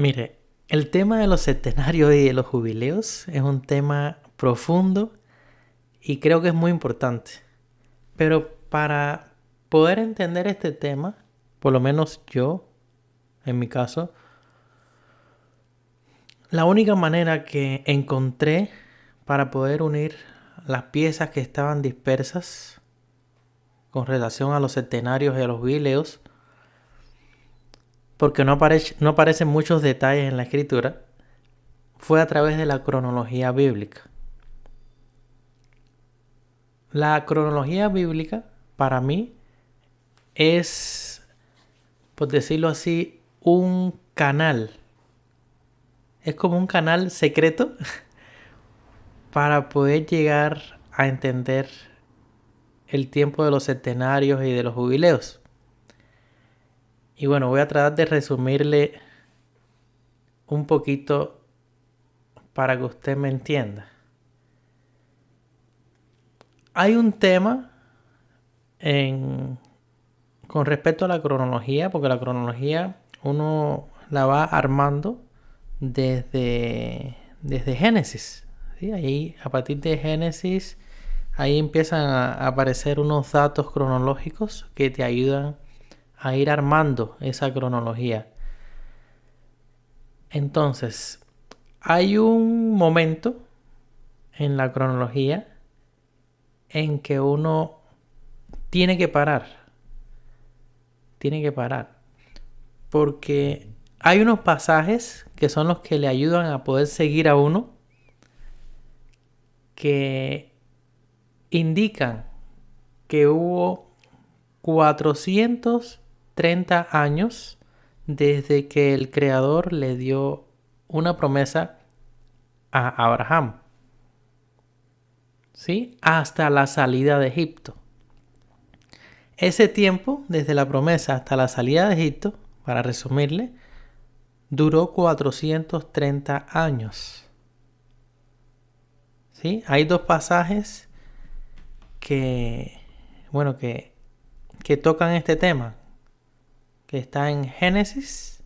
Mire, el tema de los centenarios y de los jubileos es un tema profundo y creo que es muy importante. Pero para poder entender este tema, por lo menos yo, en mi caso, la única manera que encontré para poder unir las piezas que estaban dispersas con relación a los centenarios y a los jubileos, porque no aparecen muchos detalles en la escritura, fue a través de la cronología bíblica. La cronología bíblica, para mí, es, por decirlo así, un canal. Es como un canal secreto para poder llegar a entender el tiempo de los centenarios y de los jubileos. Y bueno, voy a tratar de resumirle un poquito para que usted me entienda. Hay un tema con respecto a la cronología, porque la cronología uno la va armando desde Génesis. ¿Sí? Ahí, a partir de Génesis, ahí empiezan a aparecer unos datos cronológicos que te ayudan a ir armando esa cronología. Entonces, hay un momento en la cronología en que uno tiene que parar. Tiene que parar. Porque hay unos pasajes que son los que le ayudan a poder seguir a uno, que indican que hubo 430 años desde que el Creador le dio una promesa a Abraham, ¿sí? Hasta la salida de Egipto. Ese tiempo, desde la promesa hasta la salida de Egipto, para resumirle, duró 430 años. ¿Sí? Hay dos pasajes que tocan este tema, que está en Génesis,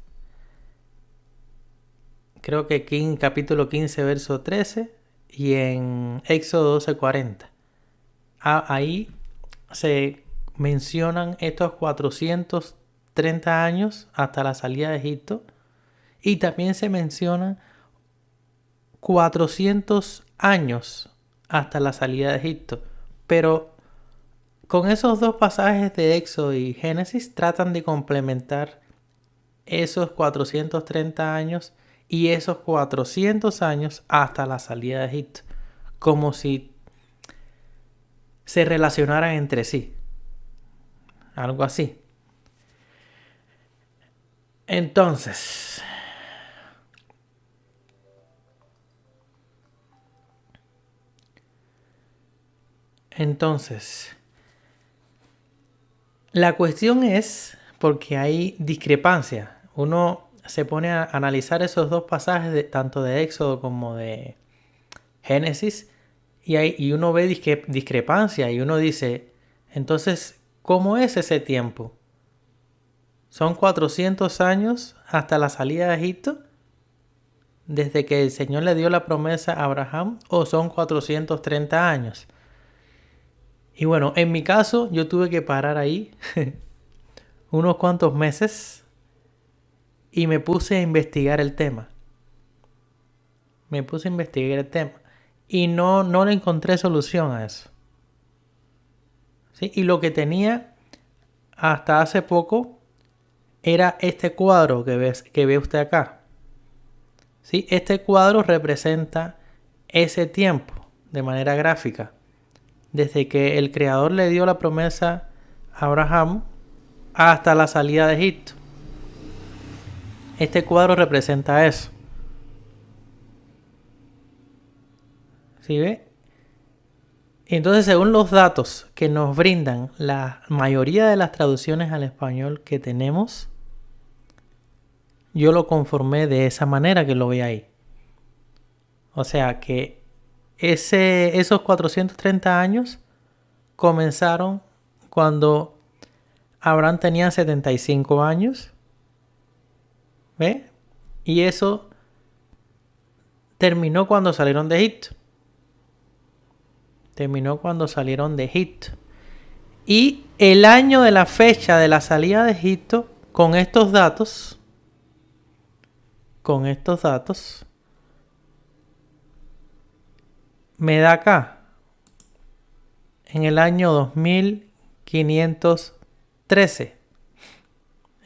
creo que capítulo 15, verso 13, y en Éxodo 12:40. Ahí se mencionan estos 430 años hasta la salida de Egipto, y también se mencionan 400 años hasta la salida de Egipto. Pero con esos dos pasajes de Éxodo y Génesis tratan de complementar esos 430 años y esos 400 años hasta la salida de Egipto, como si se relacionaran entre sí, algo así. Entonces, la cuestión es porque hay discrepancia. Uno se pone a analizar esos dos pasajes, tanto de Éxodo como de Génesis, y uno ve discrepancia y uno dice, entonces, ¿cómo es ese tiempo? ¿Son 400 años hasta la salida de Egipto? ¿Desde que el Señor le dio la promesa a Abraham? ¿O son 430 años? Y bueno, en mi caso, yo tuve que parar ahí unos cuantos meses y me puse a investigar el tema. Y no le encontré solución a eso. ¿Sí? Y lo que tenía hasta hace poco era este cuadro que ve usted acá. ¿Sí? Este cuadro representa ese tiempo de manera gráfica. Desde que el Creador le dio la promesa a Abraham hasta la salida de Egipto. Este cuadro representa eso. ¿Sí ve? Entonces, según los datos que nos brindan la mayoría de las traducciones al español que tenemos, yo lo conformé de esa manera que lo ve ahí. O sea que esos 430 años comenzaron cuando Abraham tenía 75 años. ¿Ve? Y eso terminó cuando salieron de Egipto. Y el año de la fecha de la salida de Egipto, con estos datos, me da acá, en el año 2513.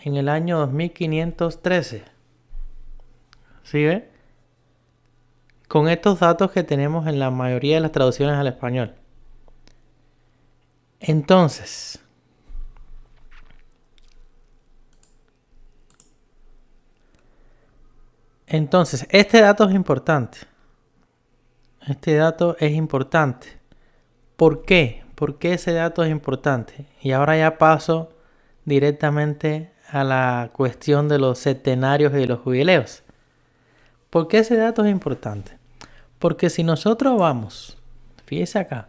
En el año 2513. ¿Sí ve? Con estos datos que tenemos en la mayoría de las traducciones al español. Entonces, este dato es importante. ¿Por qué? ¿Por qué ese dato es importante? Y ahora ya paso directamente a la cuestión de los centenarios y de los jubileos. ¿Por qué ese dato es importante? Porque si nosotros vamos, fíjese acá,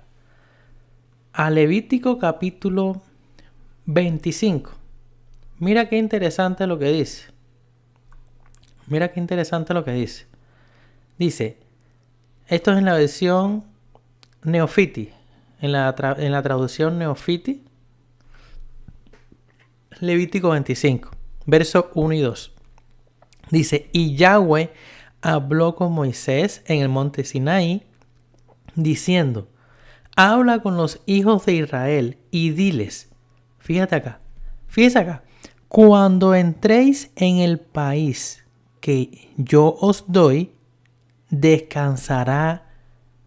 a Levítico capítulo 25, mira qué interesante lo que dice. Dice, esto es en la versión Neofiti, en la traducción Neofiti, Levítico 25, versos 1 y 2. Dice, y Yahweh habló con Moisés en el monte Sinaí, diciendo, habla con los hijos de Israel y diles, fíjese acá, cuando entréis en el país que yo os doy, descansará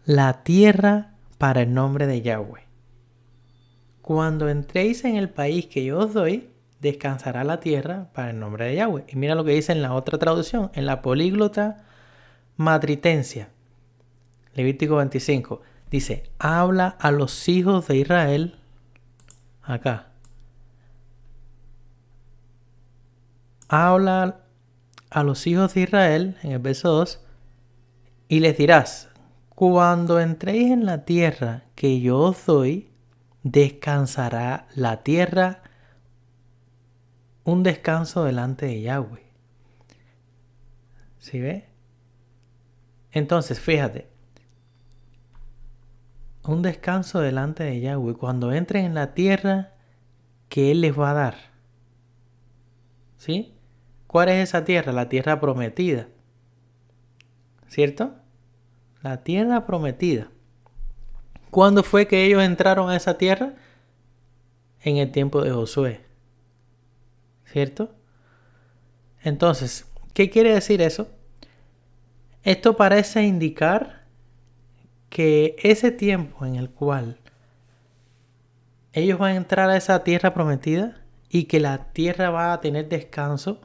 la tierra para el nombre de Yahweh. Cuando entréis en el país que yo os doy, descansará la tierra para el nombre de Yahweh. Y mira lo que dice en la otra traducción, en la políglota matritensia. Levítico 25. Dice, habla a los hijos de Israel. Acá. Habla a los hijos de Israel, en el verso 2, y les dirás, cuando entréis en la tierra que yo os doy, descansará la tierra, un descanso delante de Yahweh. ¿Sí ve? Entonces, fíjate, un descanso delante de Yahweh cuando entren en la tierra que Él les va a dar. ¿Sí? ¿Cuál es esa tierra? La tierra prometida. ¿Cierto? La tierra prometida. ¿Cuándo fue que ellos entraron a esa tierra? En el tiempo de Josué. ¿Cierto? Entonces, ¿qué quiere decir eso? Esto parece indicar que ese tiempo en el cual ellos van a entrar a esa tierra prometida y que la tierra va a tener descanso,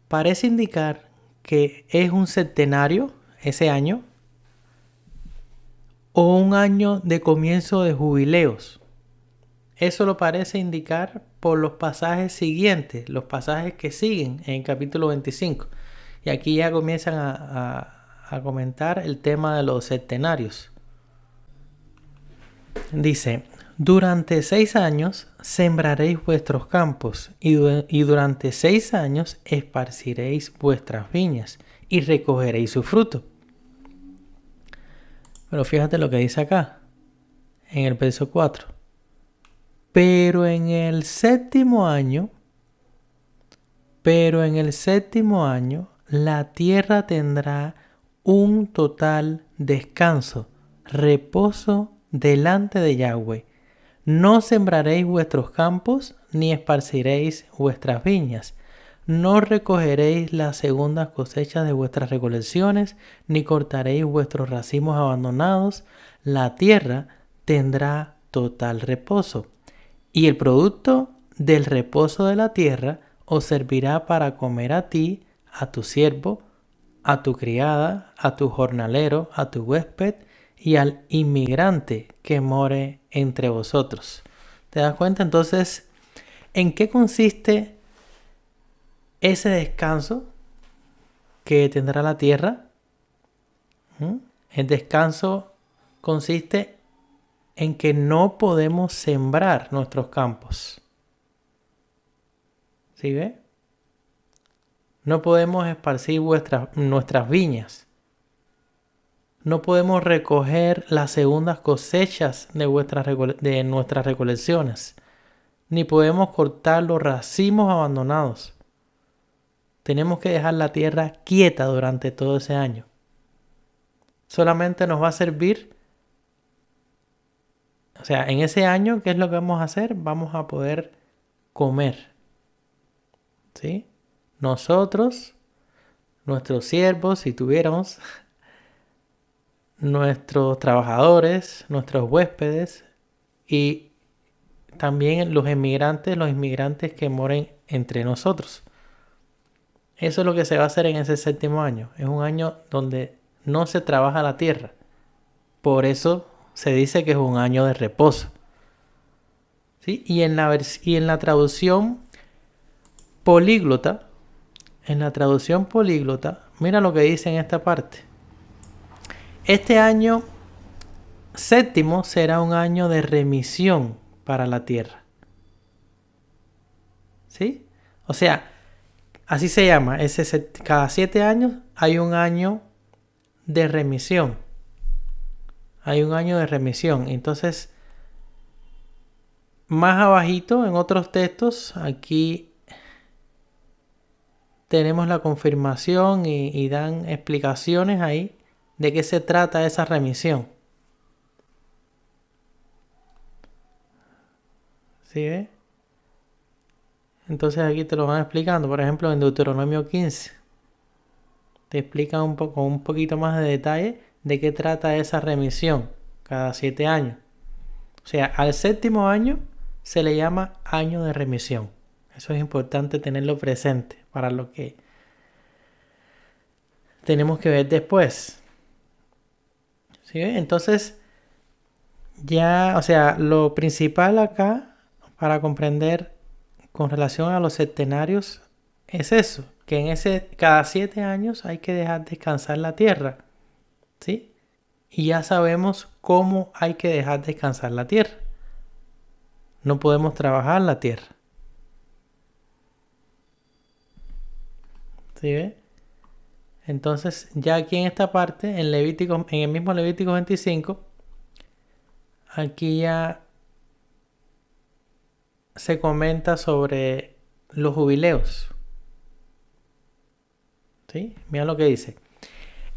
parece indicar que es un centenario ese año o un año de comienzo de jubileos. Eso lo parece indicar por los pasajes siguientes, los pasajes que siguen en el capítulo 25. Y aquí ya comienzan a comentar el tema de los centenarios. Dice, durante 6 años sembraréis vuestros campos y durante 6 años esparciréis vuestras viñas y recogeréis su fruto. Pero fíjate lo que dice acá, en el verso 4. Pero en el séptimo año, la tierra tendrá un total descanso, reposo delante de Yahweh. No sembraréis vuestros campos, ni esparciréis vuestras viñas. No recogeréis las segundas cosechas de vuestras recolecciones, ni cortaréis vuestros racimos abandonados. La tierra tendrá total reposo. Y el producto del reposo de la tierra os servirá para comer a ti, a tu siervo, a tu criada, a tu jornalero, a tu huésped y al inmigrante que more entre vosotros. ¿Te das cuenta entonces en qué consiste ese descanso que tendrá la tierra? El descanso consiste en que no podemos sembrar nuestros campos. ¿Sí ve? No podemos esparcir nuestras viñas. No podemos recoger las segundas cosechas de nuestras recolecciones. Ni podemos cortar los racimos abandonados. Tenemos que dejar la tierra quieta durante todo ese año. Solamente nos va a servir, o sea, en ese año, ¿qué es lo que vamos a hacer? Vamos a poder comer. ¿Sí? Nosotros, nuestros siervos, si tuviéramos, nuestros trabajadores, nuestros huéspedes y también los inmigrantes que moren entre nosotros. Eso es lo que se va a hacer en ese séptimo año. Es un año donde no se trabaja la tierra. Por eso se dice que es un año de reposo. ¿Sí? Y en la traducción políglota, mira lo que dice en esta parte. Este año séptimo será un año de remisión para la tierra. ¿Sí? O sea, así se llama. Cada 7 años hay un año de remisión. Entonces, más abajito, en otros textos, aquí tenemos la confirmación y dan explicaciones ahí de qué se trata esa remisión. ¿Sí ves? Entonces aquí te lo van explicando. Por ejemplo, en Deuteronomio 15 te explican un poquito más de detalle de qué trata esa remisión cada 7 años. O sea, al séptimo año se le llama año de remisión. Eso es importante tenerlo presente para lo que tenemos que ver después. ¿Sí? Entonces, ya, o sea, lo principal acá para comprender con relación a los septenarios es eso, que cada 7 años hay que dejar descansar la tierra. ¿Sí? Y ya sabemos cómo hay que dejar descansar la tierra. No podemos trabajar la tierra. ¿Sí ve? Entonces, ya aquí en esta parte, en el mismo Levítico 25, aquí ya se comenta sobre los jubileos. ¿Sí? Mira lo que dice.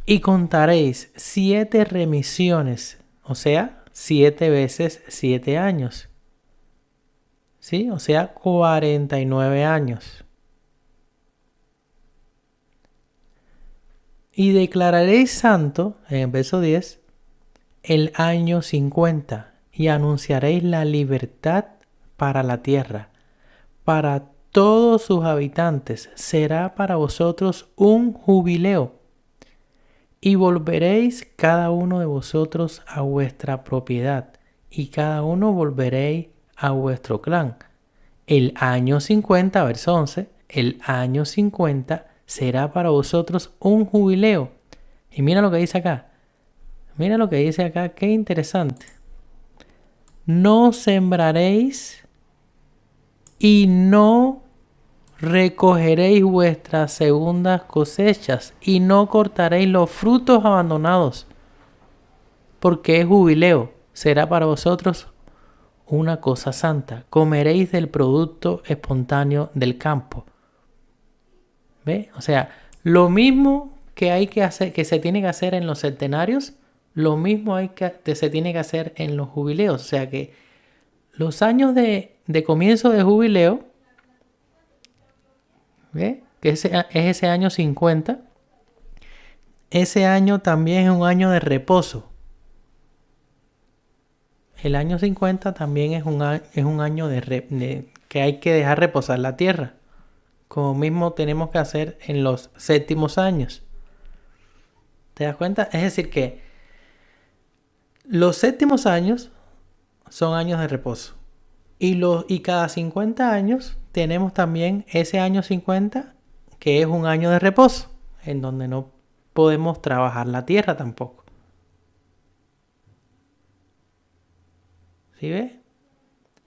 Y contaréis 7 remisiones, o sea, 7 veces 7 años. ¿Sí? O sea, 49 años. Y declararéis santo, en el verso 10, el año 50, y anunciaréis la libertad para la tierra, para todos sus habitantes. Será para vosotros un jubileo. Y volveréis cada uno de vosotros a vuestra propiedad, y cada uno volveréis a vuestro clan. El año 50, verso 11, el año 50 será para vosotros un jubileo. Y mira lo que dice acá. Qué interesante. No sembraréis y no recogeréis vuestras segundas cosechas y no cortaréis los frutos abandonados, porque es jubileo. Será para vosotros una cosa santa. Comeréis del producto espontáneo del campo. ¿Ve? O sea, lo mismo que hay que hacer, que se tiene que hacer en los centenarios, lo mismo se tiene que hacer en los jubileos. O sea que los años de comienzo de jubileo, ¿ve? Que es ese año 50, ese año también es un año de reposo. El año 50 también es un año que hay que dejar reposar la tierra, como mismo tenemos que hacer en los séptimos años. ¿Te das cuenta? Es decir que los séptimos años son años de reposo. Y cada 50 años tenemos también ese año 50 que es un año de reposo, en donde no podemos trabajar la tierra tampoco. ¿Sí ves?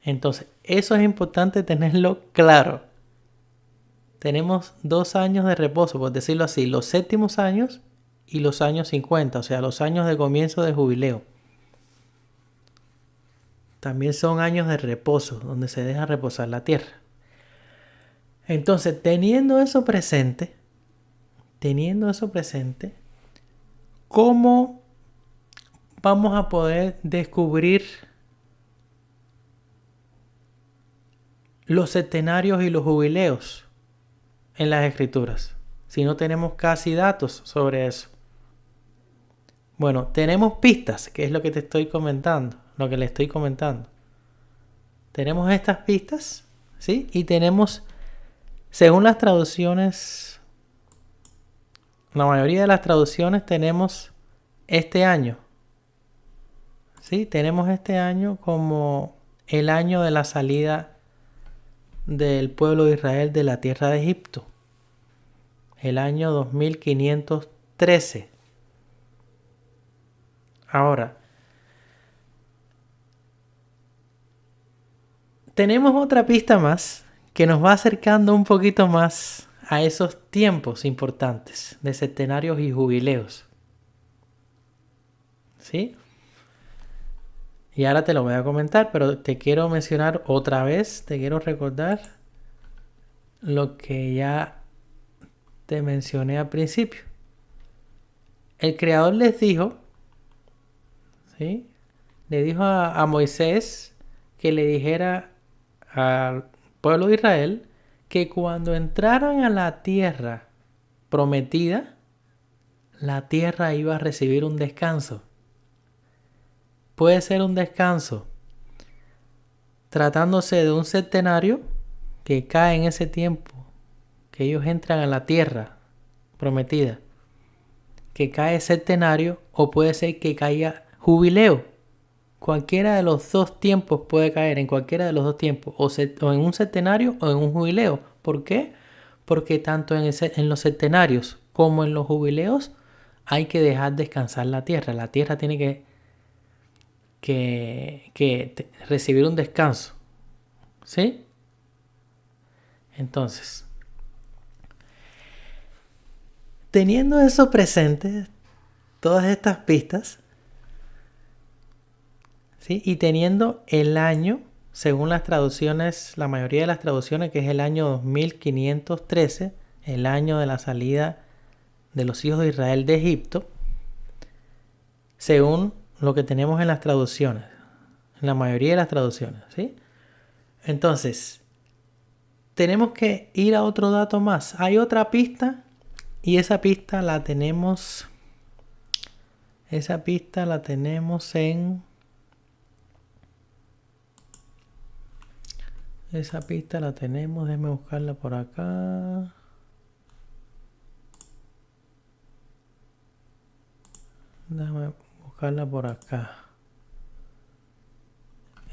Entonces, eso es importante tenerlo claro. tenemos 2 años de reposo, por decirlo así, los séptimos años y los años 50, o sea, los años de comienzo de jubileo. También son años de reposo, donde se deja reposar la tierra. Entonces, teniendo eso presente, ¿cómo vamos a poder descubrir los centenarios y los jubileos en las escrituras si no tenemos casi datos sobre eso? Bueno, tenemos pistas, que es lo que te estoy comentando, lo que le estoy comentando. Tenemos estas pistas, ¿sí? Y tenemos, según las traducciones, la mayoría de las traducciones tenemos este año, ¿sí? Tenemos este año como el año de la salida del pueblo de Israel de la tierra de Egipto. El año 2513. Ahora, tenemos otra pista más que nos va acercando un poquito más a esos tiempos importantes de centenarios y jubileos. ¿Sí? Y ahora te lo voy a comentar, pero te quiero mencionar otra vez, te quiero recordar lo que ya te mencioné al principio. El Creador les dijo, ¿sí? Le dijo a Moisés que le dijera al pueblo de Israel que cuando entraran a la tierra prometida, la tierra iba a recibir un descanso. Puede ser un descanso tratándose de un centenario que cae en ese tiempo que ellos entran a la tierra prometida, que cae centenario, o puede ser que caiga jubileo. Cualquiera de los dos tiempos puede caer, en cualquiera de los dos tiempos, o en un centenario o en un jubileo. ¿Por qué? Porque tanto en los centenarios como en los jubileos hay que dejar descansar la tierra. La tierra tiene que recibir un descanso. ¿Sí? Entonces, teniendo eso presente, todas estas pistas, ¿sí? Y teniendo el año, según las traducciones, la mayoría de las traducciones, que es el año 2513, el año de la salida de los hijos de Israel de Egipto, según lo que tenemos en las traducciones, en la mayoría de las traducciones, ¿sí? Entonces, tenemos que ir a otro dato más. Hay otra pista, y esa pista la tenemos en... Esa pista la tenemos, déjame buscarla por acá. Déjame buscarla por acá.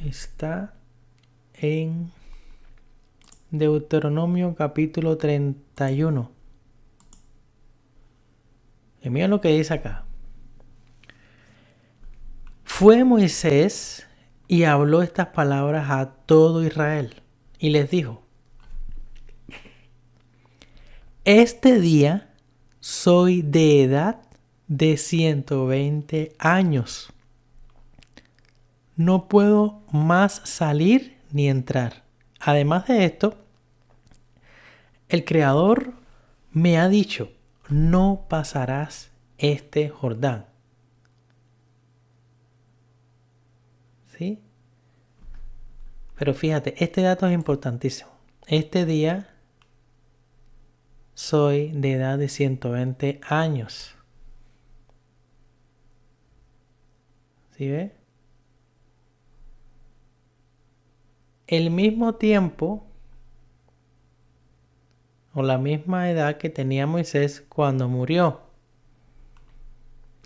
Está en Deuteronomio capítulo 31. Y miren lo que dice acá. Fue Moisés y habló estas palabras a todo Israel y les dijo: este día soy de edad de 120 años. No puedo más salir ni entrar. Además de esto, el Creador me ha dicho: no pasarás este Jordán. ¿Sí? Pero fíjate, este dato es importantísimo. Este día soy de edad de 120 años. ¿Sí ve? El mismo tiempo o la misma edad que tenía Moisés cuando murió.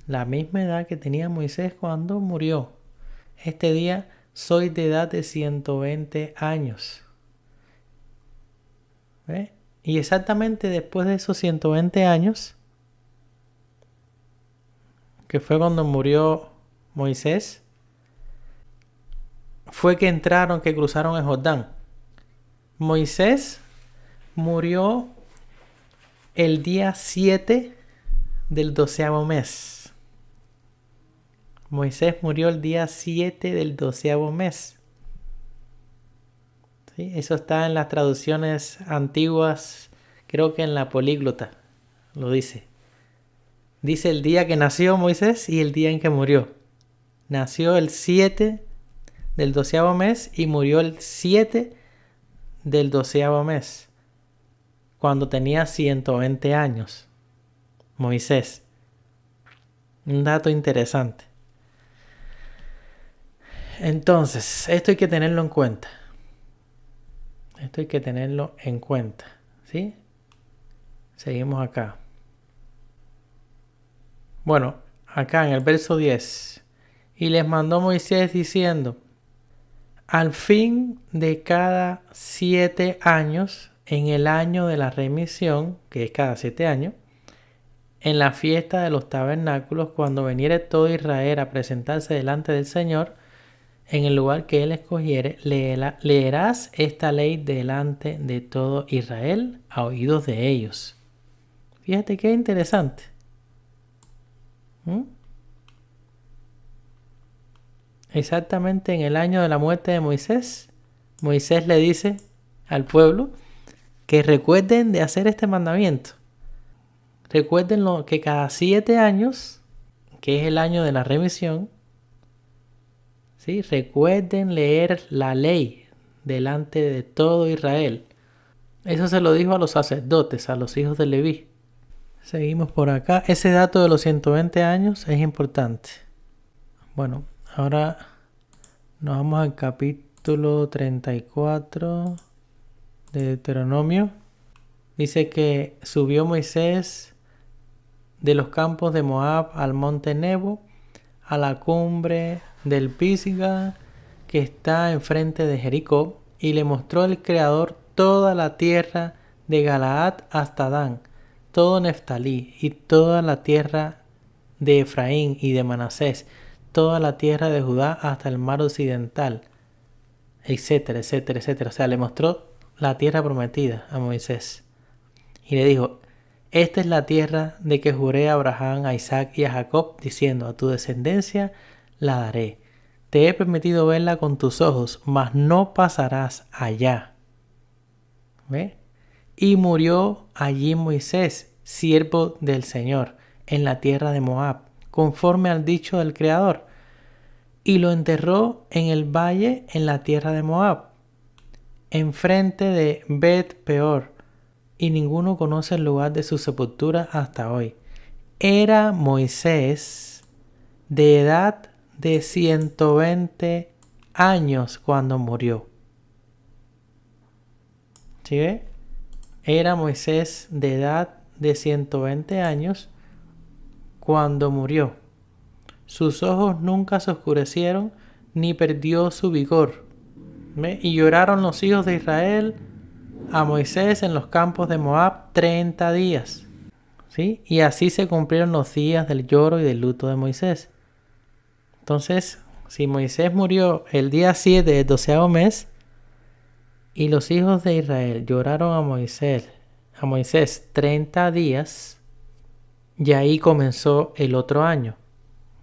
La misma edad que tenía Moisés cuando murió. Este día soy de edad de 120 años. ¿Ve? Y exactamente después de esos 120 años, que fue cuando murió Moisés, fue que cruzaron el Jordán. Moisés murió el día 7 del 12º mes. Moisés murió el día 7 del 12º mes. ¿Sí? Eso está en las traducciones antiguas, creo que en la Políglota lo dice. Dice el día que nació Moisés y el día en que murió. Nació el 7 del 12º mes y murió el 7 del 12º mes, cuando tenía 120 años. Moisés. Un dato interesante. Entonces, esto hay que tenerlo en cuenta. Esto hay que tenerlo en cuenta. ¿Sí? Seguimos acá. Bueno, acá en el verso 10. Y les mandó Moisés diciendo: al fin de cada 7 años, en el año de la remisión, que es cada 7 años, en la fiesta de los tabernáculos, cuando viniere todo Israel a presentarse delante del Señor, en el lugar que él escogiere, leerás esta ley delante de todo Israel a oídos de ellos. Fíjate qué interesante. Exactamente en el año de la muerte de Moisés, Moisés le dice al pueblo que recuerden de hacer este mandamiento. Recuerden que cada 7 años, que es el año de la remisión, ¿sí? Recuerden leer la ley delante de todo Israel. Eso se lo dijo a los sacerdotes, a los hijos de Leví. Seguimos por acá. Ese dato de los 120 años es importante. Bueno, ahora nos vamos al capítulo 34 de Deuteronomio. Dice que subió Moisés de los campos de Moab al monte Nebo, a la cumbre del Pisga, que está enfrente de Jericó, y le mostró el Creador toda la tierra de Galaad hasta Dan, todo Neftalí, y toda la tierra de Efraín y de Manasés, toda la tierra de Judá hasta el mar occidental, etcétera, etcétera, etcétera. O sea, le mostró la tierra prometida a Moisés. Y le dijo: esta es la tierra de que juré a Abraham, a Isaac y a Jacob, diciendo: a tu descendencia la daré. Te he permitido verla con tus ojos, mas no pasarás allá. ¿Ve? Y murió allí Moisés, siervo del Señor, en la tierra de Moab, conforme al dicho del Creador, y lo enterró en el valle en la tierra de Moab, enfrente de Bet Peor, y ninguno conoce el lugar de su sepultura hasta hoy. Era Moisés de edad de 120 años cuando murió. ¿Sí ve? Era Moisés de edad de 120 años cuando murió. Sus ojos nunca se oscurecieron, ni perdió su vigor. ¿Ve? Y lloraron los hijos de Israel a Moisés en los campos de Moab 30 días. ¿Sí? Y así se cumplieron los días del lloro y del luto de Moisés. Entonces, si Moisés murió el día 7 del 12º mes, y los hijos de Israel lloraron a Moisés 30 días, y ahí comenzó el otro año,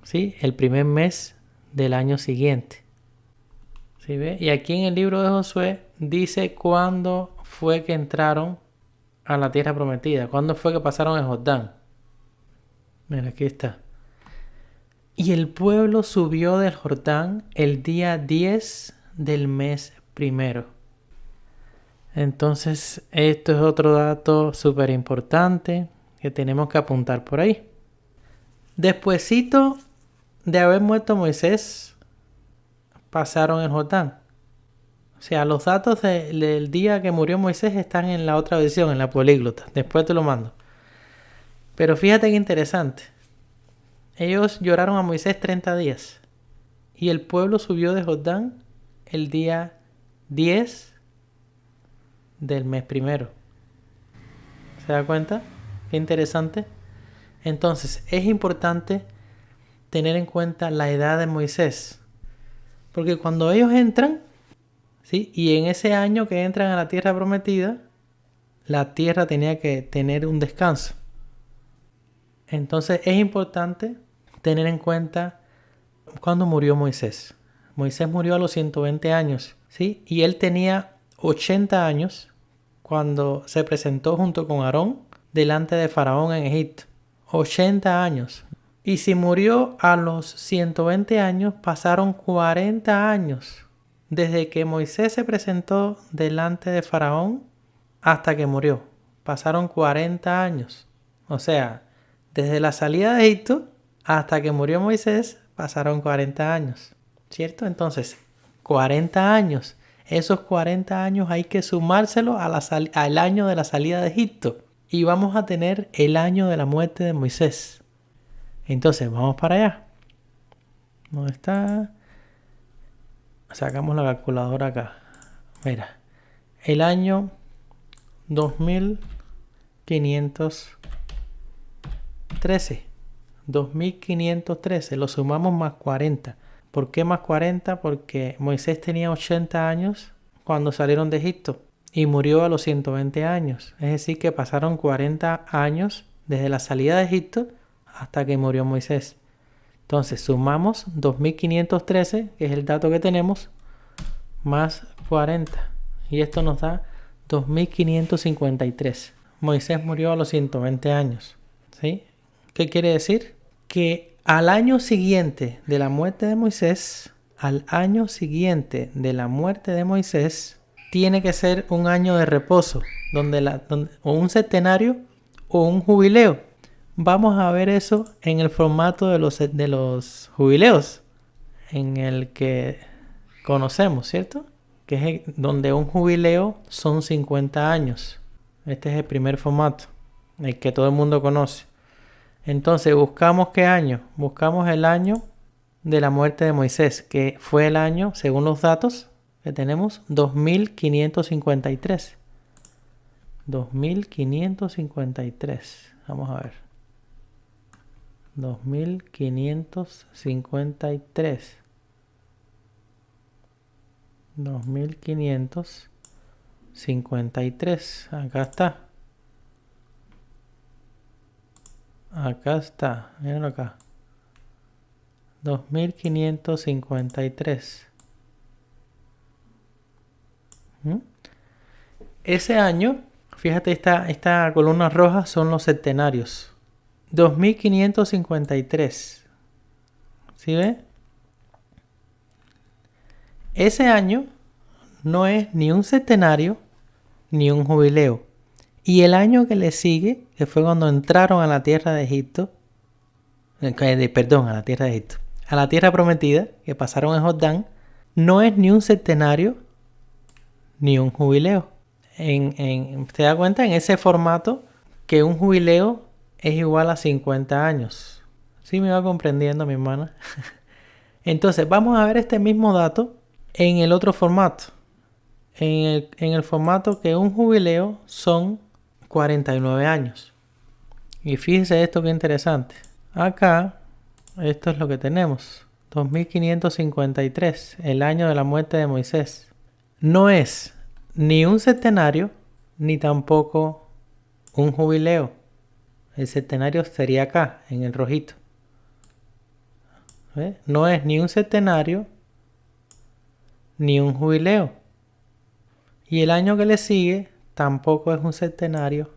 ¿sí? El primer mes del año siguiente. ¿Sí ve? Y aquí en el libro de Josué dice cuándo fue que entraron a la tierra prometida, cuándo fue que pasaron el Jordán. Mira, aquí está. Y el pueblo subió del Jordán el día 10 del mes primero. Entonces, esto es otro dato súper importante que tenemos que apuntar por ahí. Despuésito de haber muerto Moisés, pasaron el Jordán. O sea, los datos del día que murió Moisés están en la otra versión, en la Políglota. Después te lo mando. Pero fíjate qué interesante. Ellos lloraron a Moisés 30 días. Y el pueblo subió de Jordán el día 10 del mes primero. ¿Se da cuenta? Qué interesante. Entonces, es importante tener en cuenta la edad de Moisés. Porque cuando ellos entran, ¿sí? Y en ese año que entran a la tierra prometida, la tierra tenía que tener un descanso. Entonces es importante tener en cuenta cuándo murió Moisés. Moisés murió a los 120 años, ¿sí? Y él tenía 80 años cuando se presentó junto con Aarón delante de Faraón en Egipto. 80 años. Y si murió a los 120 años, pasaron 40 años desde que Moisés se presentó delante de Faraón hasta que murió. Pasaron 40 años. O sea, desde la salida de Egipto hasta que murió Moisés, pasaron 40 años. ¿Cierto? Entonces, 40 años. Esos 40 años hay que sumárselo al año de la salida de Egipto. Y vamos a tener el año de la muerte de Moisés. Entonces, vamos para allá. ¿Dónde está? Sacamos la calculadora acá. Mira, el año 2513. 2513. Lo sumamos más 40. ¿Por qué más 40? Porque Moisés tenía 80 años cuando salieron de Egipto y murió a los 120 años. Es decir, que pasaron 40 años desde la salida de Egipto hasta que murió Moisés. Entonces sumamos 2513, que es el dato que tenemos, más 40. Y esto nos da 2553. Moisés murió a los 120 años. ¿Sí? ¿Qué quiere decir? Que al año siguiente de la muerte de Moisés, tiene que ser un año de reposo, o un centenario o un jubileo. Vamos a ver eso en el formato de los jubileos, en el que conocemos, ¿cierto? Que es donde un jubileo son 50 años. Este es el primer formato, el que todo el mundo conoce. Entonces, ¿buscamos qué año? Buscamos el año de la muerte de Moisés, que fue el año, según los datos que tenemos, 2553. 2553. Vamos a ver. 2553. 2553. Acá está. Acá está. Mírenlo acá. 2553. Ese año, fíjate, esta columna roja son los centenarios. 2553. ¿Sí ve? Ese año no es ni un centenario ni un jubileo. Y el año que le sigue, que fue cuando entraron a la tierra de Egipto, a la tierra prometida, que pasaron en Jordán, no es ni un centenario ni un jubileo. ¿Te das cuenta? En ese formato que un jubileo es igual a 50 años. ¿Sí me va comprendiendo, mi hermana? Entonces, vamos a ver este mismo dato en el otro formato. En el formato que un jubileo son 49 años. Y fíjese esto que interesante. Acá, esto es lo que tenemos. 2553, el año de la muerte de Moisés. No es ni un centenario, ni tampoco un jubileo. El centenario sería acá, en el rojito. ¿Ves? No es ni un centenario, ni un jubileo. Y el año que le sigue tampoco es un centenario,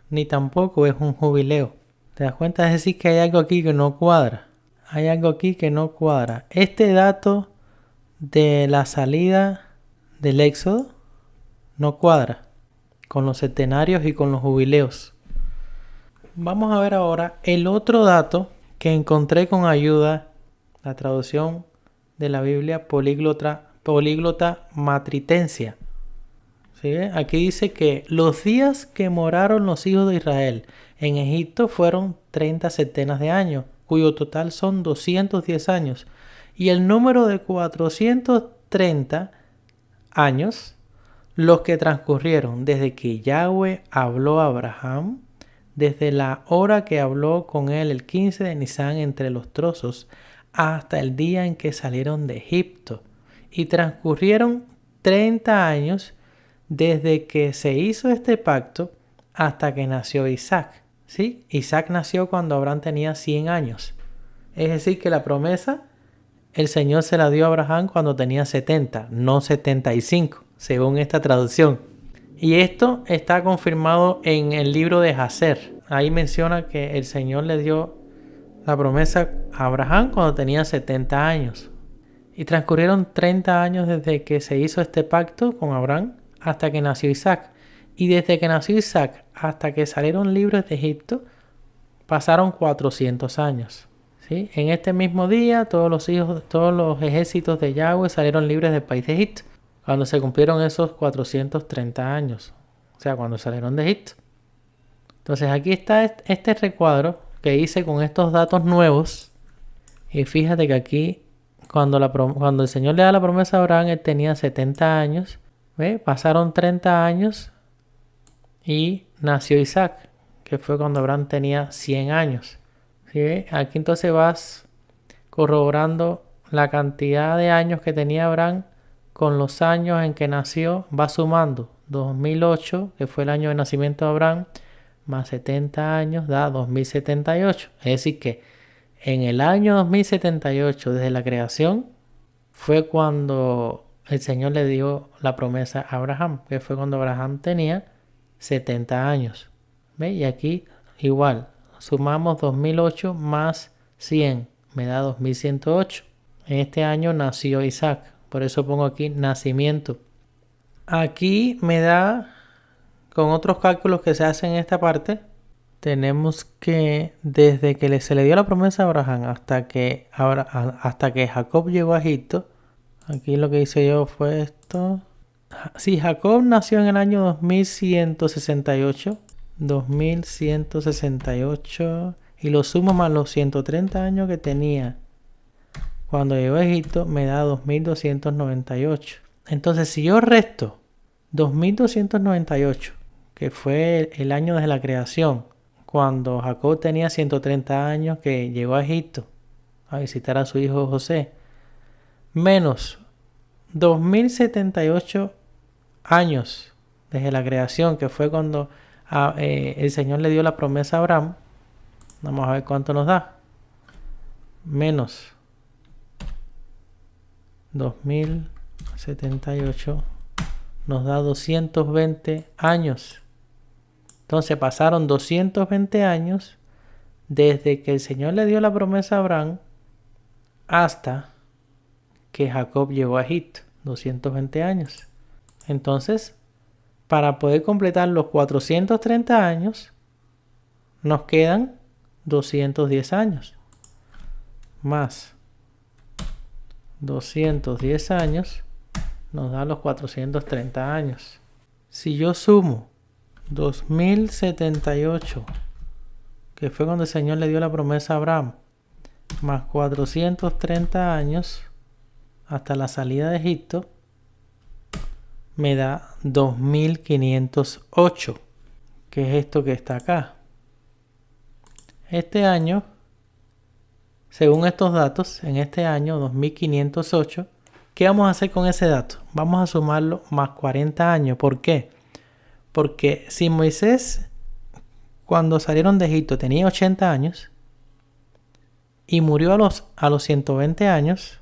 ni tampoco es un jubileo. ¿Te das cuenta? Es decir, que hay algo aquí que no cuadra. Hay algo aquí que no cuadra. Este dato de la salida del Éxodo no cuadra con los centenarios y con los jubileos. Vamos a ver ahora el otro dato que encontré con ayuda, la traducción de la Biblia políglota matritensia. ¿Sí? Aquí dice que los días que moraron los hijos de Israel en Egipto fueron 30 centenas de años, cuyo total son 210 años. Y el número de 430 años, los que transcurrieron desde que Yahweh habló a Abraham, desde la hora que habló con él el 15 de Nisán entre los trozos, hasta el día en que salieron de Egipto. Y transcurrieron 30 años desde que se hizo este pacto hasta que nació Isaac. ¿Sí? Isaac nació cuando Abraham tenía 100 años. Es decir, que la promesa el Señor se la dio a Abraham cuando tenía 70, no 75, según esta traducción. Y esto está confirmado en el libro de Jacer. Ahí menciona que el Señor le dio la promesa a Abraham cuando tenía 70 años. Y transcurrieron 30 años desde que se hizo este pacto con Abraham hasta que nació Isaac. Y desde que nació Isaac hasta que salieron libres de Egipto, pasaron 400 años. ¿Sí? En este mismo día, todos los ejércitos de Yahweh salieron libres del país de Egipto, cuando se cumplieron esos 430 años. O sea, cuando salieron de Egipto. Entonces aquí está este recuadro que hice con estos datos nuevos. Y fíjate que aquí, cuando el Señor le da la promesa a Abraham, él tenía 70 años. ¿Ve? Pasaron 30 años y nació Isaac, que fue cuando Abraham tenía 100 años. ¿Sí? Aquí entonces vas corroborando la cantidad de años que tenía Abraham con los años en que nació, va sumando 2008, que fue el año de nacimiento de Abraham, más 70 años da 2078. Es decir que en el año 2078, desde la creación, fue cuando el Señor le dio la promesa a Abraham, que fue cuando Abraham tenía 70 años. ¿Ve? Y aquí igual, sumamos 2008 más 100, me da 2108. En este año nació Isaac, por eso pongo aquí nacimiento. Aquí me da, con otros cálculos que se hacen en esta parte, tenemos que desde que se le dio la promesa a Abraham hasta que Jacob llegó a Egipto, aquí lo que hice yo fue esto. Sí, Jacob nació en el año 2168. 2168 y lo sumo más los 130 años que tenía cuando llegó a Egipto me da 2298. Entonces si yo resto 2298, que fue el año de la creación, cuando Jacob tenía 130 años que llegó a Egipto a visitar a su hijo José, menos 2078 años desde la creación, que fue cuando el Señor le dio la promesa a Abraham. Vamos a ver cuánto nos da. Menos 2078 nos da 220 años. Entonces pasaron 220 años desde que el Señor le dio la promesa a Abraham hasta que Jacob llegó a Egipto. 220 años. Entonces, para poder completar los 430 años, nos quedan 210 años. Más 210 años nos da los 430 años. Si yo sumo 2078, que fue cuando el Señor le dio la promesa a Abraham, más 430 años hasta la salida de Egipto, me da 2508, que es esto que está acá. Este año, según estos datos, en este año 2508, ¿qué vamos a hacer con ese dato? Vamos a sumarlo más 40 años. ¿Por qué? Porque si Moisés, cuando salieron de Egipto, tenía 80 años y murió a los 120 años,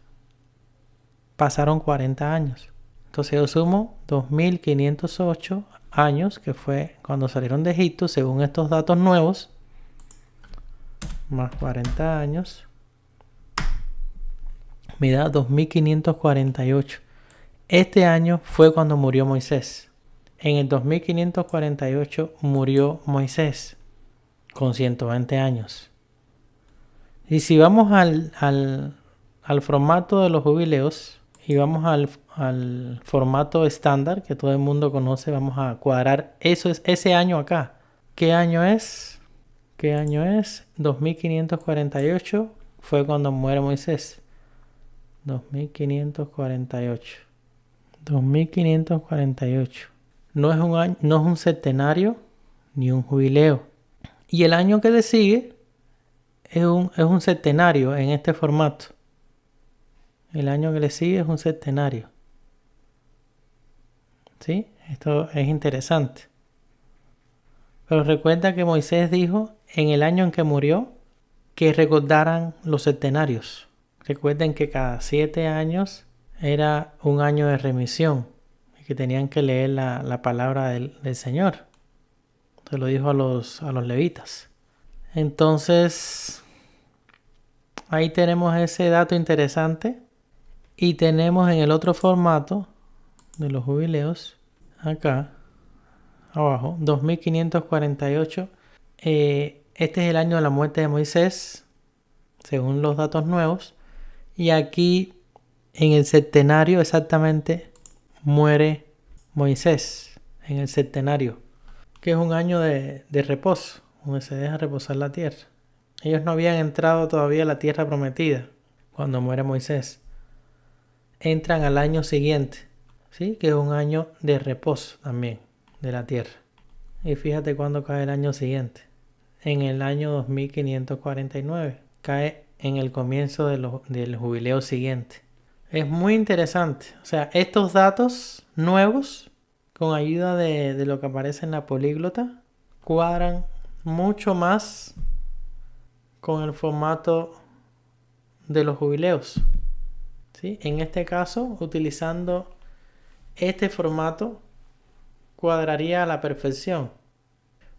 pasaron 40 años. Entonces yo sumo 2508 años, que fue cuando salieron de Egipto, según estos datos nuevos, más 40 años, me da 2548. Este año fue cuando murió Moisés. En el 2548 murió Moisés, con 120 años. Y si vamos al formato de los jubileos, y vamos al formato estándar que todo el mundo conoce, vamos a cuadrar ese año acá. ¿Qué año es? 2548 fue cuando muere Moisés. 2548. 2548. No es un año, no es un centenario ni un jubileo. Y el año que le sigue es un centenario en este formato. El año que le sigue es un centenario. ¿Sí? Esto es interesante. Pero recuerda que Moisés dijo en el año en que murió que recordaran los centenarios. Recuerden que cada 7 años era un año de remisión y que tenían que leer la palabra del Señor. Se lo dijo a los levitas. Entonces, ahí tenemos ese dato interesante. Y tenemos en el otro formato de los jubileos, acá abajo, 2548. Este es el año de la muerte de Moisés, según los datos nuevos. Y aquí, en el centenario exactamente, muere Moisés. En el centenario, que es un año de reposo, donde se deja reposar la tierra. Ellos no habían entrado todavía a la tierra prometida cuando muere Moisés. Entran al año siguiente, ¿sí? Que es un año de reposo también de la tierra. Y fíjate cuándo cae el año siguiente. En el año 2549. Cae en el comienzo del jubileo siguiente. Es muy interesante. O sea, estos datos nuevos, con ayuda de lo que aparece en la políglota, cuadran mucho más con el formato de los jubileos. ¿Sí? En este caso, utilizando este formato, cuadraría a la perfección.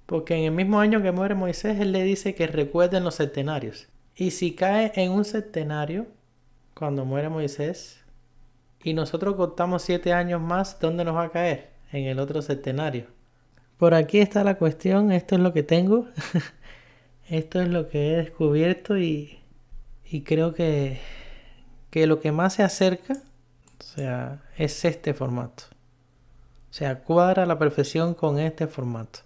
Porque en el mismo año que muere Moisés, él le dice que recuerden los centenarios. Y si cae en un centenario, cuando muere Moisés, y nosotros contamos 7 años más, ¿dónde nos va a caer? En el otro centenario. Por aquí está la cuestión, esto es lo que tengo. Esto es lo que he descubierto y creo que lo que más se acerca, o sea, es este formato. O sea, cuadra a la perfección con este formato.